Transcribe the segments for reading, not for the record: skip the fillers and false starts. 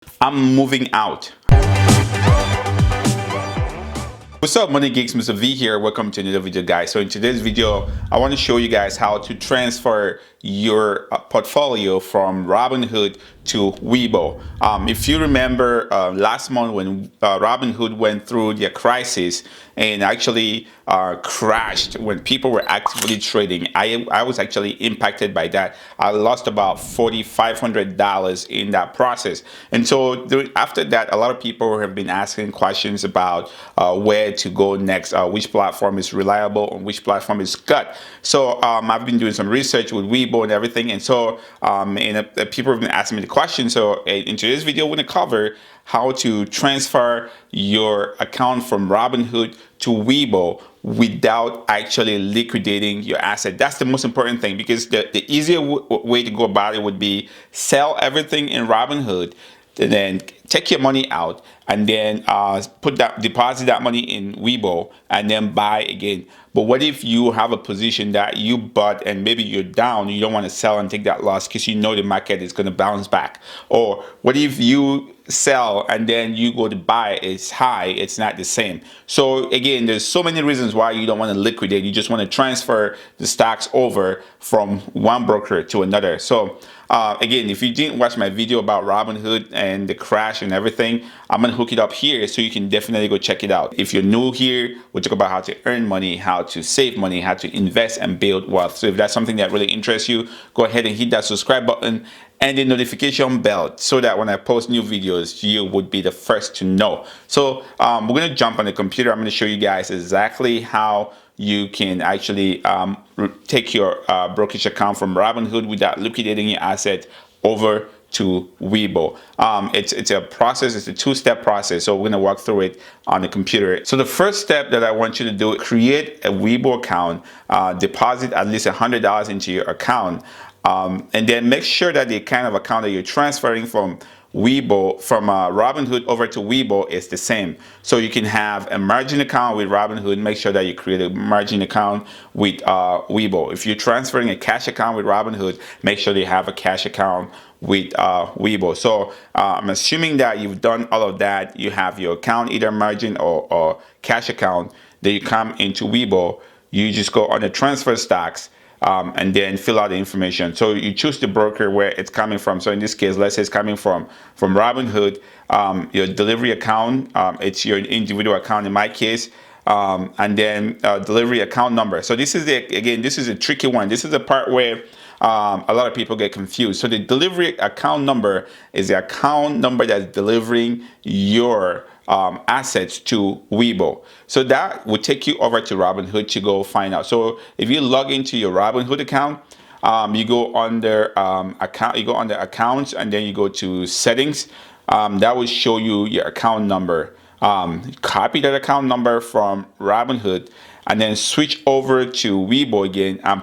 I'm moving out. What's up, Money Geeks? Mr. V here. Welcome to another video, guys. So in today's video, I want to show you guys how to transfer your portfolio from Robinhood to WeBull. If you remember last month when Robinhood went through their crisis and actually crashed when people were actively trading, I was actually impacted by that. I lost about $4,500 in that process. And so after that, a lot of people have been asking questions about where to go next, which platform is reliable and which platform is good. So I've been doing some research with WeBull and everything, and so people have been asking me the question. So in today's video, we're going to cover how to transfer your account from Robinhood to WeBull without actually liquidating your asset. That's the most important thing, because the easier way to go about it would be sell everything in Robinhood, and then take your money out, and then deposit that money in WeBull, and then buy again. But what if you have a position that you bought and maybe you're down, you don't want to sell and take that loss because you know the market is going to bounce back? Or what if you sell and then you go to buy, it's high, it's not the same? So again, there's so many reasons why you don't want to liquidate. You just want to transfer the stocks over from one broker to another. So again, if you didn't watch my video about Robinhood and the crash and everything, I'm gonna hook it up here so you can definitely go check it out. If you're new here, we'll talk about how to earn money, how to save money, how to invest and build wealth. So if that's something that really interests you, go ahead and hit that subscribe button and the notification bell so that when I post new videos, you would be the first to know. So we're gonna jump on the computer. I'm gonna show you guys exactly how you can actually take your brokerage account from Robinhood without liquidating your asset over to WeBull. It's a process. It's a two-step process. So we're going to walk through it on the computer. So the first step that I want you to do, create a WeBull account, deposit at least $100 into your account, and then make sure that the kind of account that you're transferring from Robinhood over to WeBull is the same. So you can have a margin account with Robinhood. Make sure that you create a margin account with WeBull. If you're transferring a cash account with Robinhood, make sure you have a cash account with WeBull. So I'm assuming that you've done all of that. You have your account, either margin or cash account. Then you come into WeBull. You just go on the transfer stocks. And then fill out the information. So you choose the broker where it's coming from. So in this case, let's say it's coming from Robinhood, your delivery account, it's your individual account in my case, and then delivery account number. So this is this is a tricky one. This is the part where a lot of people get confused. So the delivery account number is the account number that's delivering your assets to WeBull. So that will take you over to Robinhood to go find out. So if you log into your Robinhood account, you go under accounts, and then you go to settings. That will show you your account number. Copy that account number from Robinhood, and then switch over to WeBull again and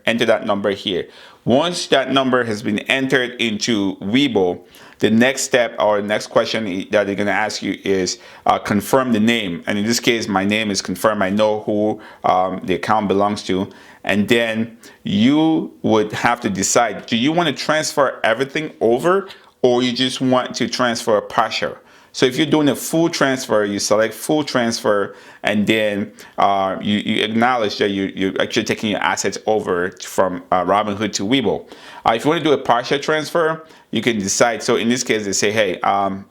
enter that number here. Once that number has been entered into WeBull, the next step or next question that they're going to ask you is confirm the name. And in this case, my name is confirmed. I know who the account belongs to. And then you would have to decide, do you want to transfer everything over, or you just want to transfer partial? So if you're doing a full transfer, you select full transfer, and then you acknowledge that you're actually taking your assets over from Robinhood to WeBull. If you want to do a partial transfer, you can decide. So in this case, they say, hey,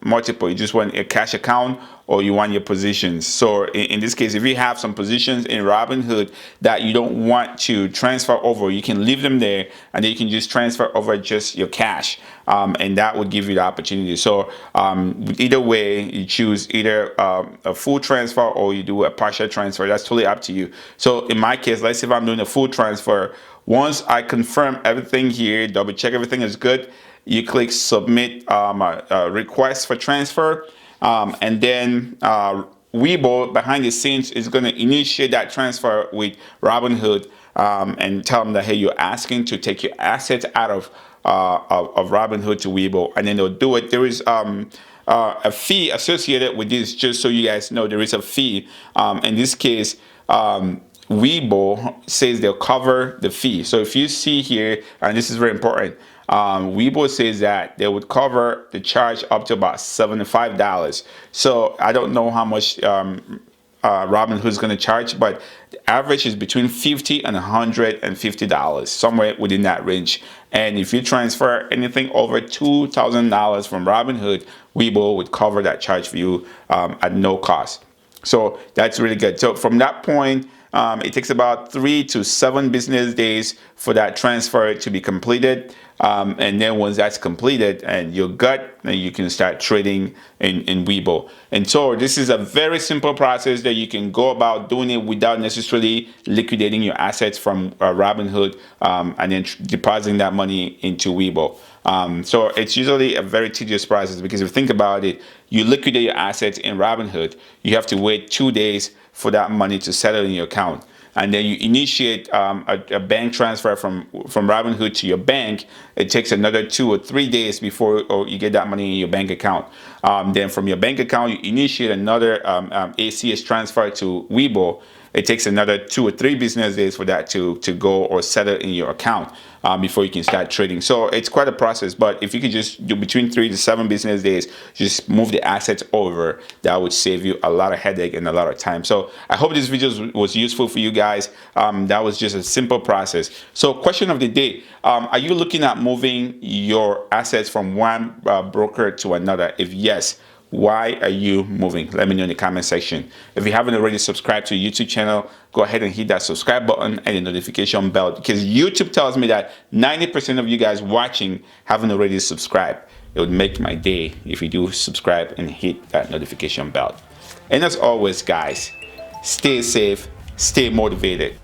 multiple, you just want a cash account or you want your positions. So in this case, if you have some positions in Robinhood that you don't want to transfer over, you can leave them there, and then you can just transfer over just your cash. And that would give you the opportunity. So either way, you choose either a full transfer or you do a partial transfer. That's totally up to you. So in my case, let's say if I'm doing a full transfer, once I confirm everything here, double check everything is good, you click submit request for transfer, and then WeBull behind the scenes is going to initiate that transfer with Robinhood, and tell them that, hey, you're asking to take your assets out of Robinhood to WeBull, and then they'll do it. There is a fee associated with this, just so you guys know. There is a fee. In this case, WeBull says they'll cover the fee. So if you see here, and this is very important, WeBull says that they would cover the charge up to about $75. So I don't know how much Robinhood is going to charge, but the average is between $50 and $150, somewhere within that range. And if you transfer anything over $2,000 from Robinhood, WeBull would cover that charge for you at no cost. So that's really good. So from that point, it takes about 3 to 7 business days for that transfer to be completed. And then once that's completed and you're good, then you can start trading in WeBull. And so this is a very simple process that you can go about doing it without necessarily liquidating your assets from Robinhood and then depositing that money into WeBull. So it's usually a very tedious process because if you think about it, you liquidate your assets in Robinhood, you have to wait 2 days for that money to settle in your account. And then you initiate a bank transfer from Robinhood to your bank. It takes another 2 or 3 days before you get that money in your bank account. Then from your bank account, you initiate another ACH transfer to WeBull. It takes another 2 or 3 business days for that to go or settle in your account before you can start trading. So it's quite a process, but if you could just do between 3 to 7 business days, just move the assets over, that would save you a lot of headache and a lot of time. So I hope this video was useful for you guys. That was just a simple process. So question of the day, are you looking at moving your assets from one broker to another? If yes, why are you moving? Let me know in the comment section. If you haven't already subscribed to the YouTube channel, go ahead and hit that subscribe button and the notification bell, because YouTube tells me that 90% of you guys watching haven't already subscribed. It would make my day if you do subscribe and hit that notification bell. And as always, guys, stay safe, stay motivated.